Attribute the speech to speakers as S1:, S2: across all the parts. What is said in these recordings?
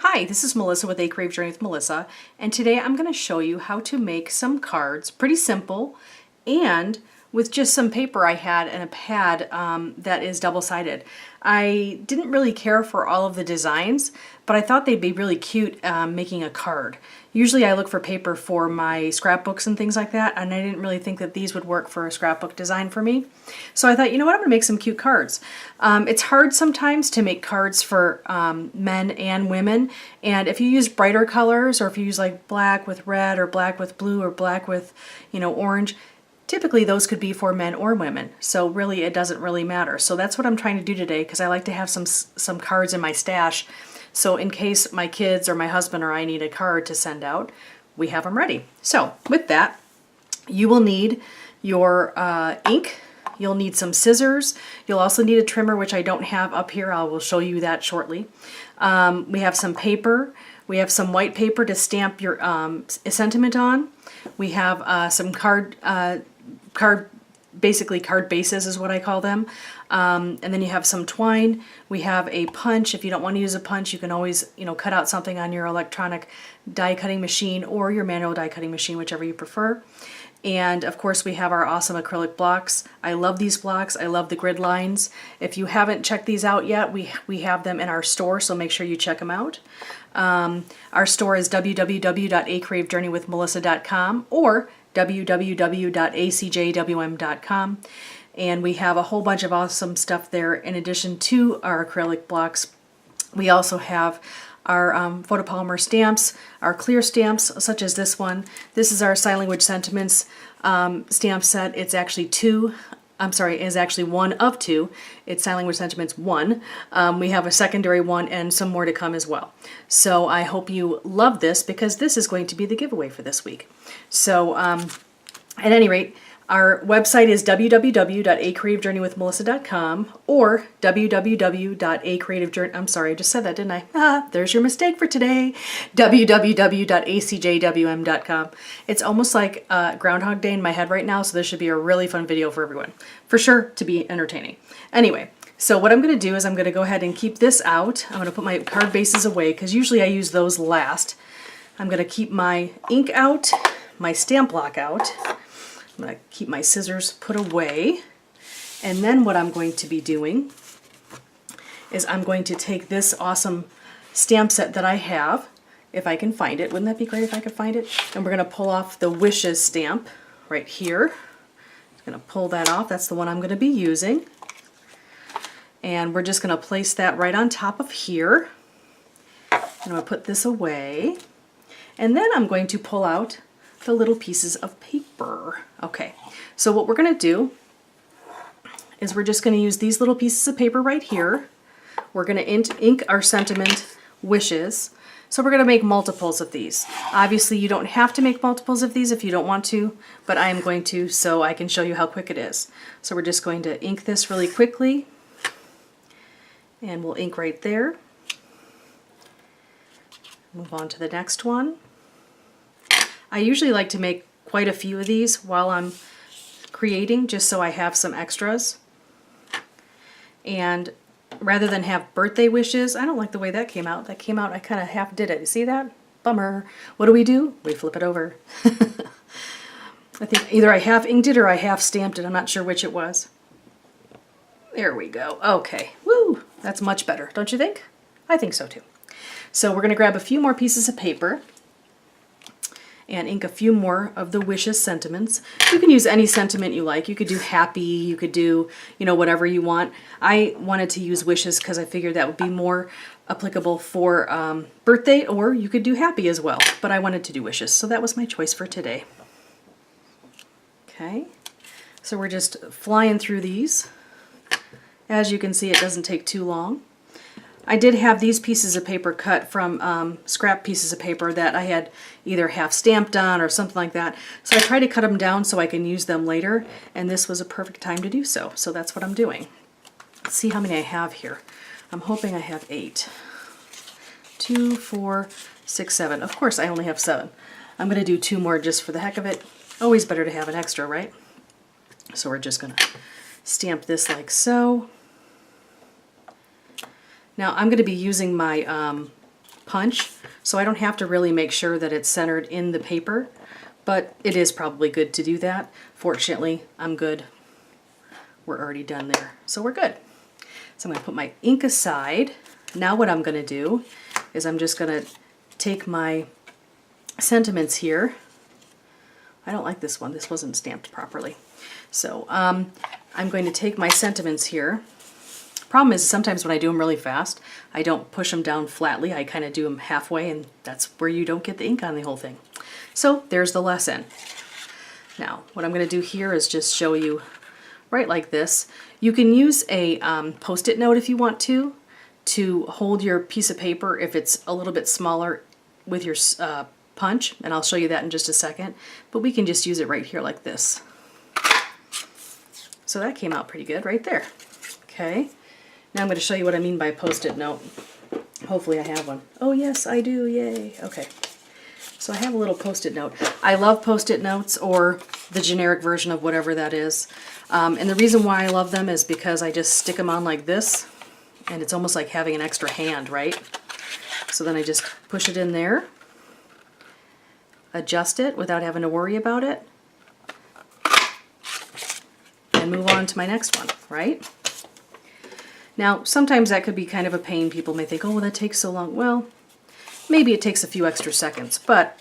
S1: Hi, this is Melissa with Acrylic Journey with Melissa, and today I'm going to show you how to make some cards, pretty simple, and with just some paper I had and a pad that is double-sided. I didn't really care for all of the designs, but I thought they'd be really cute making a card. Usually I look for paper for my scrapbooks and things like that, and I didn't really think that these would work for a scrapbook design for me. So I thought, you know what, I'm going to make some cute cards. It's hard sometimes to make cards for men and women, and if you use brighter colors, or if you use like black with red, or black with blue, or black with, orange, typically those could be for men or women, so really it doesn't really matter. So that's what I'm trying to do today, because I like to have some cards in my stash, so in case my kids or my husband or I need a card to send out, we have them ready. So with that, you will need your ink, you'll need some scissors, you'll also need a trimmer, which I don't have up here. I will show you that shortly. We have some paper, we have some white paper to stamp your sentiment on. We have some basically card bases is what I call them. And then you have some twine. We have a punch. If you don't want to use a punch, you can always, cut out something on your electronic die cutting machine or your manual die cutting machine, whichever you prefer. And of course we have our awesome acrylic blocks. I love these blocks. I love the grid lines. If you haven't checked these out yet, we have them in our store, so make sure you check them out. Our store is www.acreavejourneywithmelissa.com or www.acjwm.com, and we have a whole bunch of awesome stuff there. In addition to our acrylic blocks, we also have our photopolymer stamps, our clear stamps, such as this one. This is our Sign Language Sentiments stamp set. It's actually one of two. It's Sign Language Sentiments 1. We have a secondary one and some more to come as well. So I hope you love this, because this is going to be the giveaway for this week. So at any rate, our website is www.acreavejourneywithmelissa.com or www.acreativejourney. I'm sorry, I just said that, didn't I? There's your mistake for today. www.acjwm.com. It's almost like Groundhog Day in my head right now, so this should be a really fun video for everyone. For sure to be entertaining. Anyway, so what I'm going to do is I'm going to go ahead and keep this out. I'm going to put my card bases away, because usually I use those last. I'm going to keep my ink out, my stamp block out. I'm going to keep my scissors put away, and then what I'm going to be doing is I'm going to take this awesome stamp set that I have, if I can find it. Wouldn't that be great if I could find it? And we're going to pull off the Wishes stamp right here. I'm going to pull that off. That's the one I'm going to be using. And we're just going to place that right on top of here. I'm going to put this away. And then I'm going to pull out the little pieces of paper. Okay, so what we're going to do is we're just going to use these little pieces of paper right here. We're going to ink our sentiment Wishes. So we're going to make multiples of these. Obviously you don't have to make multiples of these if you don't want to, but I am going to, so I can show you how quick it is. So we're just going to ink this really quickly, and we'll ink right there. Move on to the next one. I usually like to make quite a few of these while I'm creating, just so I have some extras. And rather than have birthday wishes, I don't like the way that came out. That came out, I kind of half did it. You see that? Bummer. What do? We flip it over. I think either I half inked it or I half stamped it. I'm not sure which it was. There we go. Okay. Woo! That's much better, don't you think? I think so too. So we're going to grab a few more pieces of paper and ink a few more of the Wishes sentiments. You can use any sentiment you like. You could do happy, you could do, whatever you want. I wanted to use Wishes because I figured that would be more applicable for birthday, or you could do happy as well. But I wanted to do Wishes, so that was my choice for today. Okay, so we're just flying through these. As you can see, it doesn't take too long. I did have these pieces of paper cut from scrap pieces of paper that I had either half stamped on or something like that. So I tried to cut them down so I can use them later, and this was a perfect time to do so. So that's what I'm doing. Let's see how many I have here. I'm hoping I have 8. 2, 4, 6, 7. Of course I only have 7. I'm going to do 2 more just for the heck of it. Always better to have an extra, right? So we're just going to stamp this like so. Now I'm going to be using my punch, so I don't have to really make sure that it's centered in the paper, but it is probably good to do that. Fortunately, I'm good. We're already done there, so we're good. So I'm going to put my ink aside. Now what I'm going to do is I'm just going to take my sentiments here. I don't like this one. This wasn't stamped properly. So I'm going to take my sentiments here. Problem is sometimes when I do them really fast, I don't push them down flatly. I kind of do them halfway, and that's where you don't get the ink on the whole thing. So there's the lesson. Now what I'm going to do here is just show you right like this. You can use a post-it note if you want to hold your piece of paper if it's a little bit smaller with your punch, and I'll show you that in just a second, but we can just use it right here like this. So that came out pretty good right there. Okay, now I'm going to show you what I mean by post-it note. Hopefully I have one. Oh yes, I do, yay. Okay, so I have a little post-it note. I love post-it notes, or the generic version of whatever that is. And the reason why I love them is because I just stick them on like this, and it's almost like having an extra hand, right? So then I just push it in there, adjust it without having to worry about it, and move on to my next one, right? Now, sometimes that could be kind of a pain. People may think, oh, well, that takes so long. Well, maybe it takes a few extra seconds, but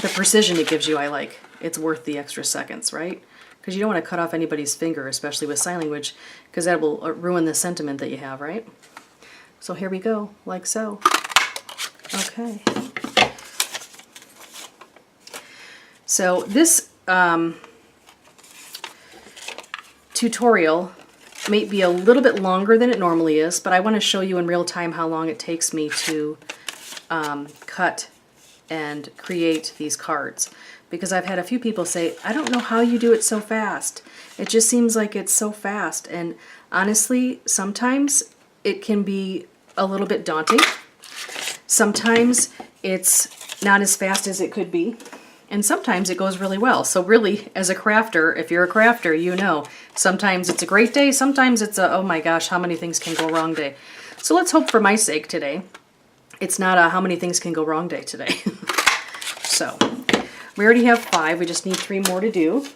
S1: the precision it gives you, I like. It's worth the extra seconds, right? Because you don't want to cut off anybody's finger, especially with sign language, because that will ruin the sentiment that you have, right? So here we go, like so. Okay. So this tutorial may be a little bit longer than it normally is, but I want to show you in real time how long it takes me to cut and create these cards. Because I've had a few people say, I don't know how you do it so fast. It just seems like it's so fast. And honestly, sometimes it can be a little bit daunting. Sometimes it's not as fast as it could be. And sometimes it goes really well. So really, as a crafter, if you're a crafter, you know, sometimes it's a great day, sometimes it's a, oh my gosh, how many things can go wrong day. So let's hope for my sake today, it's not a how many things can go wrong day today. So we already have 5, we just need 3 more to do.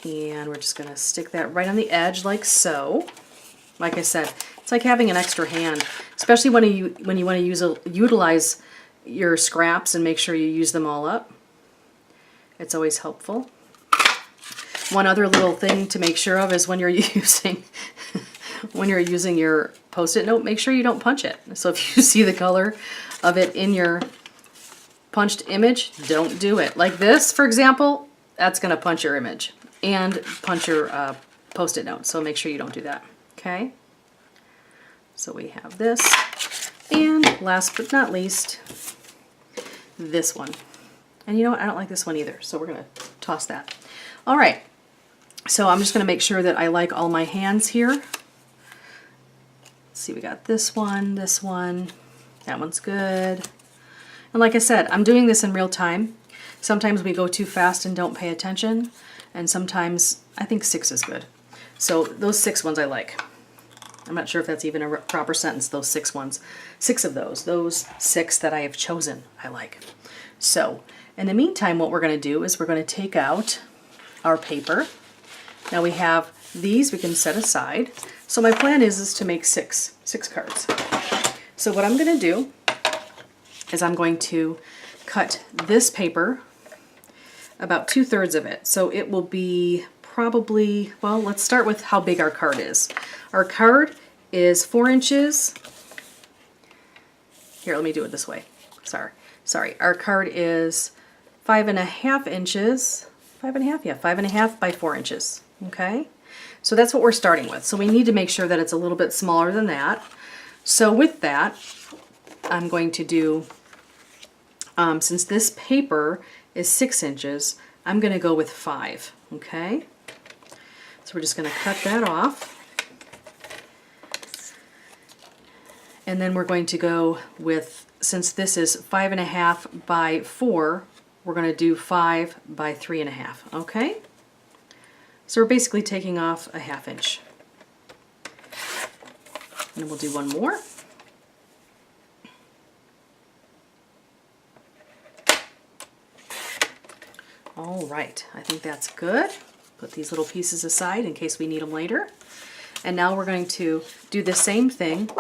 S1: And we're just gonna stick that right on the edge like so. Like I said, it's like having an extra hand, especially when you want to utilize your scraps and make sure you use them all up. It's always helpful. One other little thing to make sure of is when you're using your post-it note, make sure you don't punch it. So if you see the color of it in your punched image, don't do it. Like this, for example, that's going to punch your image and punch your post-it note. So make sure you don't do that. Okay? So we have this. And last but not least, this one. And you know what? I don't like this one either, so we're going to toss that. All right. So I'm just going to make sure that I like all my hands here. Let's see, we got this one, that one's good. And like I said, I'm doing this in real time. Sometimes we go too fast and don't pay attention, and sometimes I think 6 is good. So those 6 ones I like. I'm not sure if that's even a proper sentence, those 6 ones. 6 of those 6 that I have chosen, I like. So, in the meantime, what we're going to do is we're going to take out our paper. Now we have these we can set aside. So my plan is to make 6 cards. So what I'm going to do is I'm going to cut this paper, about 2/3 of it. So it will be probably, well, let's start with how big our card is. Our card is 4 inches. Here, let me do it this way. Sorry. Our card is 5.5 inches. 5.5, yeah, 5.5 by 4 inches. Okay, so that's what we're starting with. So we need to make sure that it's a little bit smaller than that. So with that, I'm going to do, since this paper is 6 inches, I'm going to go with 5. Okay, so we're just going to cut that off. And then we're going to go with, since this is 5.5 by 4, we're going to do 5 by 3.5. Okay? So we're basically taking off a 1/2 inch. And we'll do one more. All right, I think that's good. Put these little pieces aside in case we need them later. And now we're going to do the same thing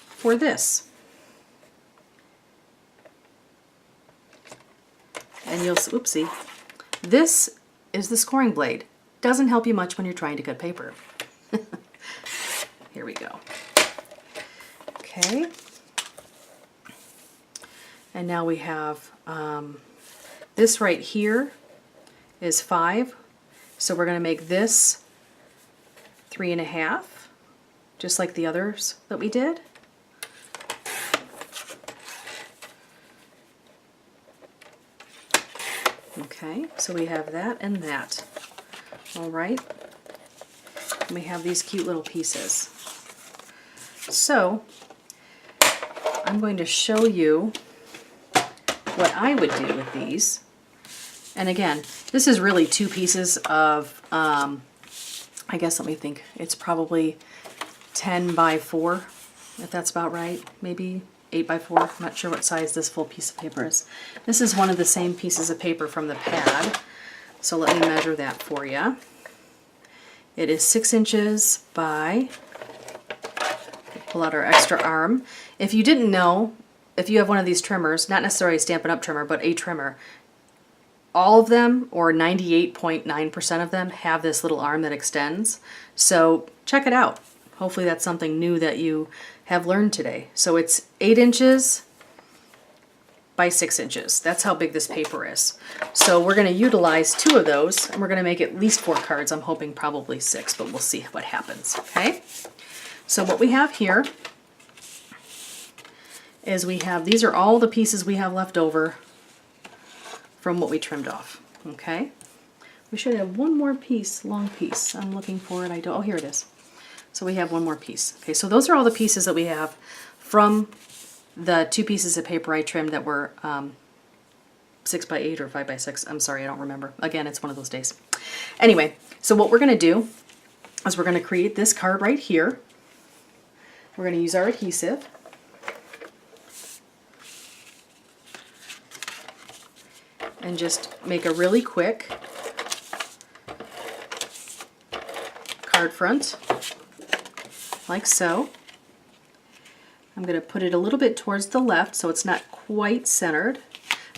S1: for this. And you'll, oopsie, this is the scoring blade. Doesn't help you much when you're trying to cut paper. Here we go. Okay. And now we have this right here is 5. So we're going to make this 3.5, just like the others that we did. Okay, so we have that and that. All right. And we have these cute little pieces. So I'm going to show you what I would do with these. And again, this is really 2 pieces of, I guess, let me think, it's probably 10 by 4, if that's about right, maybe 8 by 4, I'm not sure what size this full piece of paper is. This is one of the same pieces of paper from the pad, so let me measure that for you. It is 6 inches by, pull out our extra arm. If you didn't know, if you have one of these trimmers, not necessarily a Stampin' Up! Trimmer, but a trimmer, all of them, or 98.9% of them, have this little arm that extends. So check it out. Hopefully that's something new that you have learned today. So it's 8 inches by 6 inches. That's how big this paper is. So we're going to utilize 2 of those, and we're going to make at least 4 cards. I'm hoping probably 6, but we'll see what happens. Okay? So what we have here is we have, these are all the pieces we have left over from what we trimmed off. Okay? We should have one more piece, long piece. I'm looking for it. I don't. Oh, here it is. So we have one more piece. Okay, so those are all the pieces that we have from the 2 pieces of paper I trimmed that were 6 by 8 or 5 by 6. I'm sorry, I don't remember. Again, it's one of those days. Anyway, so what we're going to do is we're going to create this card right here. We're going to use our adhesive. And just make a really quick card front, like so. I'm going to put it a little bit towards the left so it's not quite centered.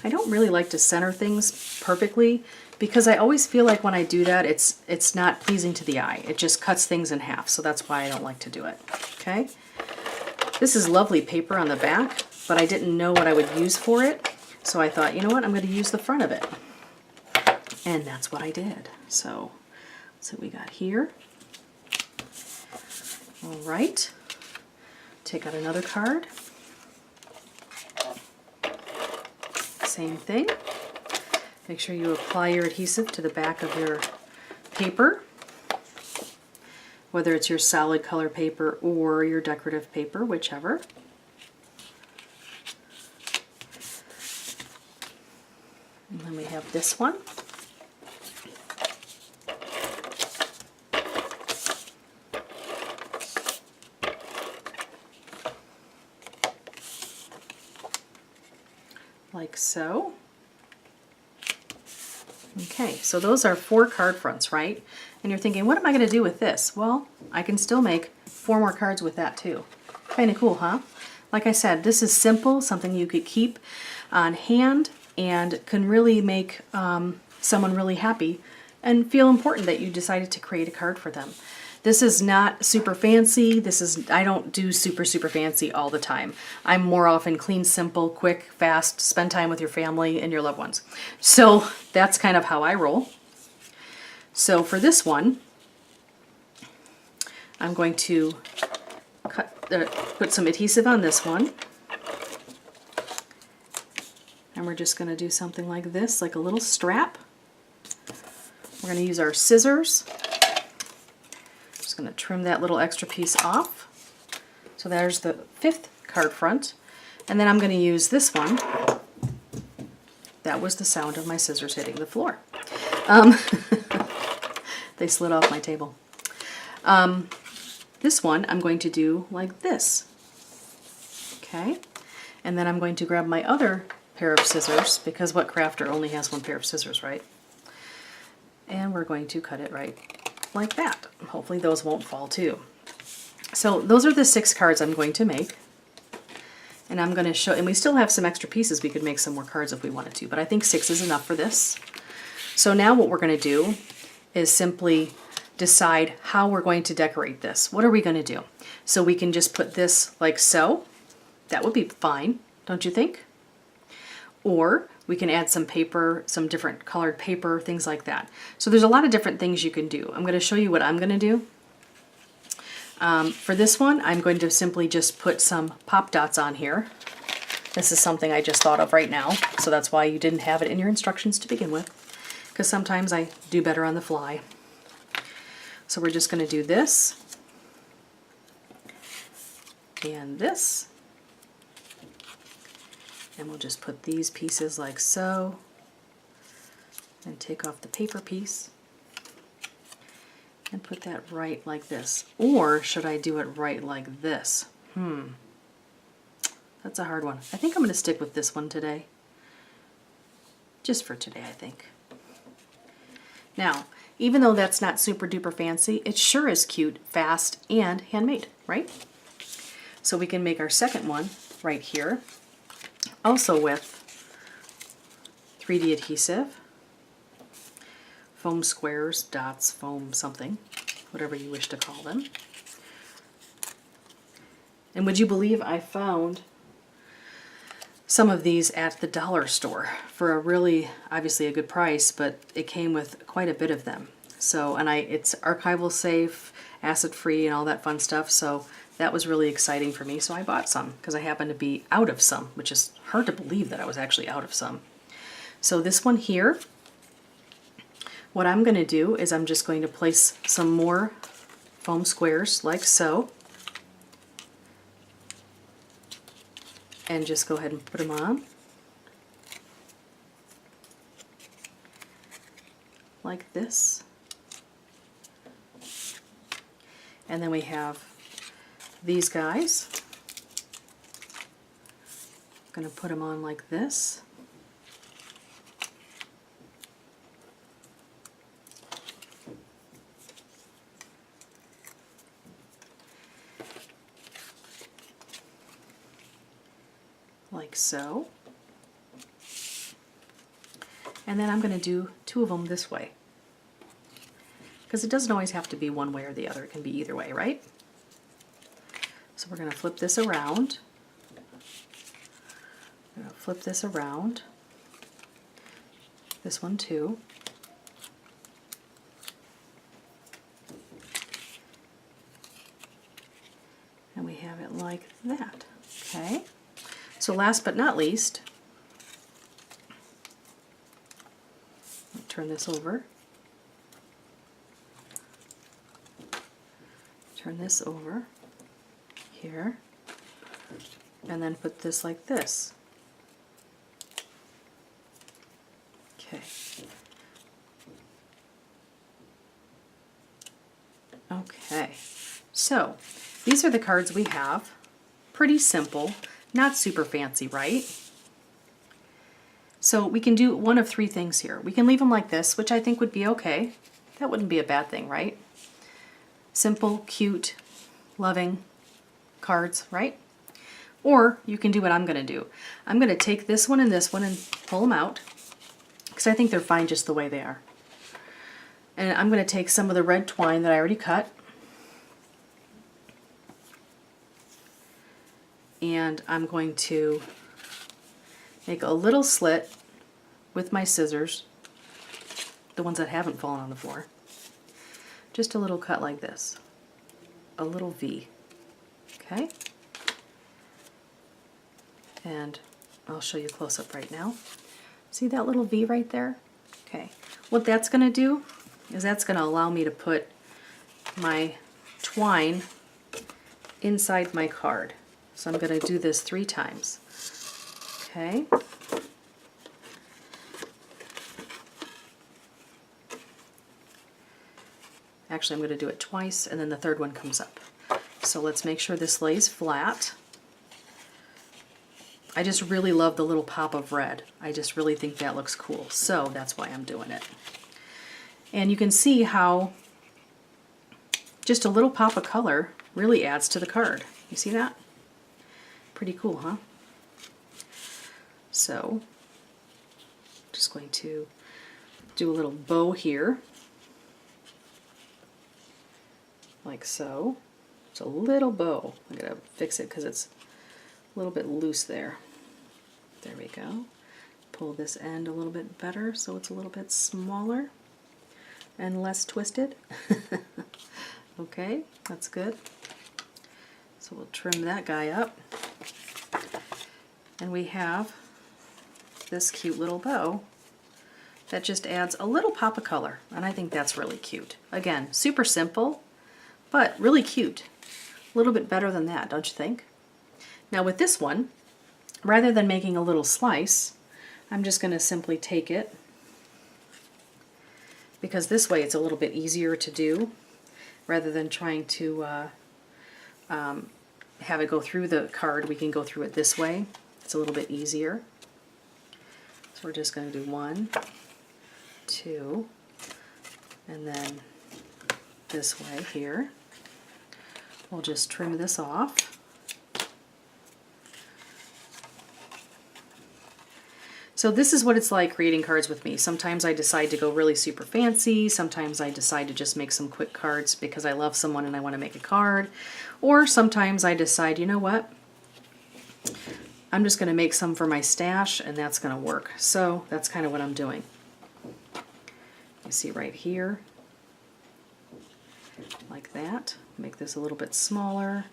S1: I don't really like to center things perfectly because I always feel like when I do that it's not pleasing to the eye. It just cuts things in half, so that's why I don't like to do it. Okay? This is lovely paper on the back, but I didn't know what I would use for it. So I thought, you know what, I'm going to use the front of it. And that's what I did. So, let's see what we got here. All right. Take out another card. Same thing. Make sure you apply your adhesive to the back of your paper, whether it's your solid color paper or your decorative paper, whichever. And then we have this one. Like so. Okay, so those are 4 card fronts, right? And you're thinking, what am I going to do with this? Well, I can still make 4 more cards with that too. Kind of cool, huh? Like I said, this is simple, something you could keep on hand and can really make someone really happy and feel important that you decided to create a card for them. This is not super fancy. I don't do super fancy all the time. I'm more often clean, simple, quick, fast, spend time with your family and your loved ones. So that's kind of how I roll. So for this one, I'm going to put some adhesive on this one. And we're just going to do something like this, like a little strap. We're going to use our scissors. Just going to trim that little extra piece off. So there's the 5th card front. And then I'm going to use this one. That was the sound of my scissors hitting the floor. They slid off my table. This one I'm going to do like this. Okay? And then I'm going to grab my other pair of scissors, because what crafter only has one pair of scissors, right? And we're going to cut it right like that. Hopefully those won't fall too. So those are the 6 cards I'm going to make. And I'm going to show, and we still have some extra pieces. We could make some more cards if we wanted to, but I think 6 is enough for this. So now what we're going to do is simply decide how we're going to decorate this. What are we going to do? So we can just put this like so. That would be fine, don't you think? Or we can add some paper, some different colored paper, things like that. So there's a lot of different things you can do. I'm going to show you what I'm going to do. For this one, I'm going to simply just put some pop dots on here. This is something I just thought of right now, so that's why you didn't have it in your instructions to begin with, because sometimes I do better on the fly. So we're just going to do this and this, and we'll just put these pieces like so, and take off the paper piece. And put that right like this. Or should I do it right like this? That's a hard one. I think I'm going to stick with this one today. Just for today, I think. Now, even though that's not super duper fancy, it sure is cute, fast, and handmade, right? So we can make our second one right here. Also with 3D adhesive. Foam squares, dots, foam something, whatever you wish to call them. And would you believe I found some of these at the dollar store for a really, obviously a good price, but it came with quite a bit of them. So, and it's archival safe, acid free, and all that fun stuff, so that was really exciting for me, so I bought some because I happened to be out of some, which is hard to believe that I was actually out of some. So this one here, what I'm going to do is I'm just going to place some more foam squares like so, and just go ahead and put them on like this. And then we have these guys. I'm going to put them on like this. Like so. And then I'm going to do 2 of them this way. Because it doesn't always have to be one way or the other. It can be either way, right? So we're going to flip this around. I'm going to flip this around. This one too. And we have it like that. Okay. So last but not least, turn this over, turn this over here, and then put this like this. Okay. Okay, so these are the cards we have. Pretty simple. Not super fancy, right? So we can do one of 3 things here. We can leave them like this, which I think would be okay. That wouldn't be a bad thing, right? Simple, cute, loving cards, right? Or you can do what I'm going to do. I'm going to take this one and pull them out, because I think they're fine just the way they are. And I'm going to take some of the red twine that I already cut, and I'm going to make a little slit with my scissors, the ones that haven't fallen on the floor. Just a little cut like this, a little V, okay? And I'll show you close up right now. See that little V right there? Okay, what that's going to do is that's going to allow me to put my twine inside my card. So I'm going to do this 3 times. Okay. Actually, I'm going to do it twice, and then the 3rd one comes up. So let's make sure this lays flat. I just really love the little pop of red. I just really think that looks cool. So that's why I'm doing it. And you can see how just a little pop of color really adds to the card. You see that? Pretty cool, huh? So, just going to do a little bow here, like so. It's a little bow. I'm going to fix it because it's a little bit loose there. There we go. Pull this end a little bit better so it's a little bit smaller and less twisted. Okay, that's good. So we'll trim that guy up. And we have this cute little bow that just adds a little pop of color, and I think that's really cute. Again, super simple, but really cute. A little bit better than that, don't you think? Now with this one, rather than making a little slice, I'm just going to simply take it, because this way it's a little bit easier to do, rather than trying to have it go through the card. We can go through it this way. It's a little bit easier. So we're just going to do 1, 2, and then this way here. We'll just trim this off. So this is what it's like creating cards with me. Sometimes I decide to go really super fancy. Sometimes I decide to just make some quick cards because I love someone and I want to make a card. Or sometimes I decide, you know what? I'm just going to make some for my stash and that's going to work. So that's kind of what I'm doing. You see right here, like that. Make this a little bit smaller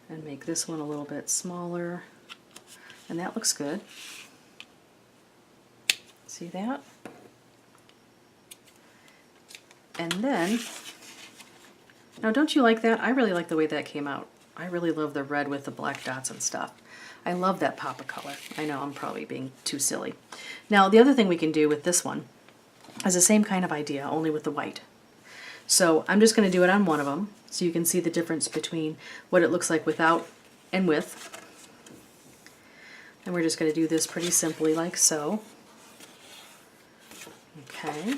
S1: and make this one a little bit smaller. And that looks good. See that? And then, now don't you like that? I really like the way that came out. I really love the red with the black dots and stuff. I love that pop of color. I know I'm probably being too silly. Now the other thing we can do with this one is the same kind of idea, only with the white. So I'm just going to do it on one of them so you can see the difference between what it looks like without and with. And we're just going to do this pretty simply like so. Okay.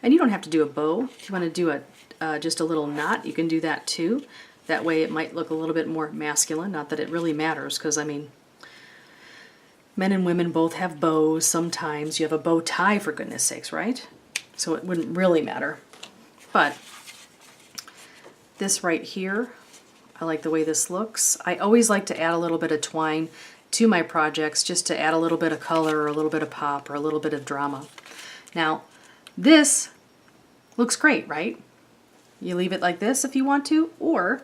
S1: And you don't have to do a bow. If you want to do a just a little knot, you can do that too. That way it might look a little bit more masculine. Not that it really matters, because I mean, men and women both have bows. Sometimes you have a bow tie, for goodness sakes, right? So it wouldn't really matter. But this right here, I like the way this looks. I always like to add a little bit of twine to my projects just to add a little bit of color or a little bit of pop or a little bit of drama. Now, this looks great, right? You leave it like this if you want to, or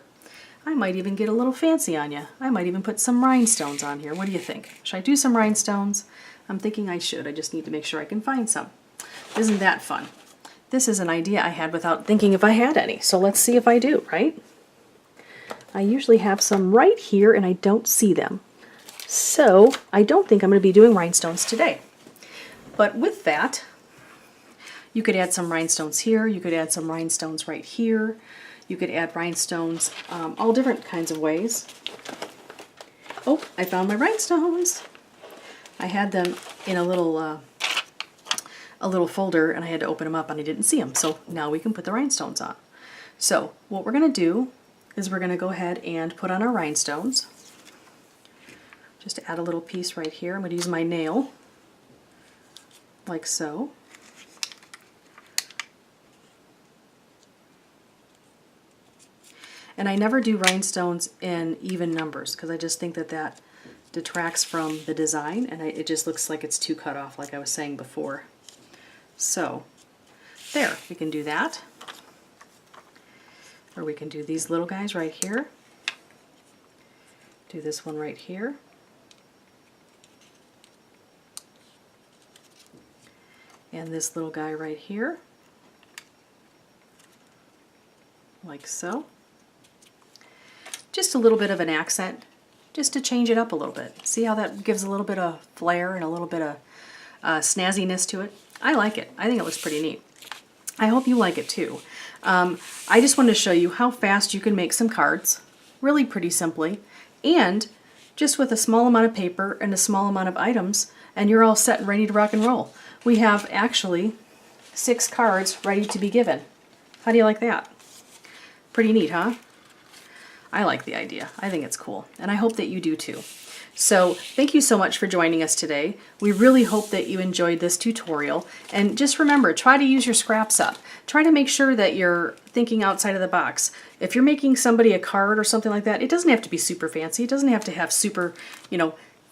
S1: I might even get a little fancy on you. I might even put some rhinestones on here. What do you think? Should I do some rhinestones? I'm thinking I should. I just need to make sure I can find some. Isn't that fun? This is an idea I had without thinking if I had any. So let's see if I do, right? I usually have some right here and I don't see them. So I don't think I'm going to be doing rhinestones today. But with that, you could add some rhinestones here. You could add some rhinestones right here. You could add rhinestones all different kinds of ways. Oh, I found my rhinestones. I had them in a little folder and I had to open them up and I didn't see them. So now we can put the rhinestones on. So what we're going to do is we're going to go ahead and put on our rhinestones. Just to add a little piece right here. I'm going to use my nail, like so. And I never do rhinestones in even numbers because I just think that that detracts from the design and it just looks like it's too cut off, like I was saying before. So, there, we can do that. Or we can do these little guys right here. Do this one right here. And this little guy right here, like so. Just a little bit of an accent, just to change it up a little bit. See how that gives a little bit of flair and a little bit of snazziness to it? I like it. I think it looks pretty neat. I hope you like it too. I just wanted to show you how fast you can make some cards, really pretty simply, and just with a small amount of paper and a small amount of items, and you're all set and ready to rock and roll. We have actually 6 cards ready to be given. How do you like that? Pretty neat, huh? I like the idea. I think it's cool, and I hope that you do too. So thank you so much for joining us today. We really hope that you enjoyed this tutorial, and just remember, try to use your scraps up. Try to make sure that you're thinking outside of the box. If you're making somebody a card or something like that, it doesn't have to be super fancy. It doesn't have to have super,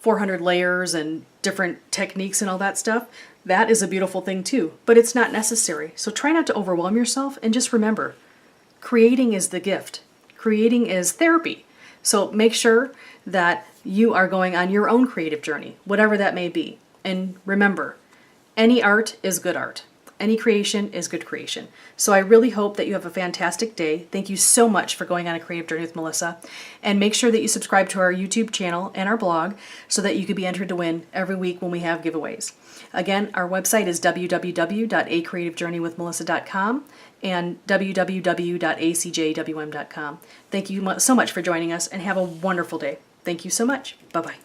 S1: 400 layers and different techniques and all that stuff. That is a beautiful thing too, but it's not necessary. So try not to overwhelm yourself, and just remember, creating is the gift. Creating is therapy. So make sure that you are going on your own creative journey, whatever that may be. And remember, any art is good art. Any creation is good creation. So I really hope that you have a fantastic day. Thank you so much for going on a creative journey with Melissa. And make sure that you subscribe to our YouTube channel and our blog so that you could be entered to win every week when we have giveaways. Again, our website is www.acreativejourneywithmelissa.com and www.acjwm.com. Thank you so much for joining us, and have a wonderful day. Thank you so much. Bye-bye.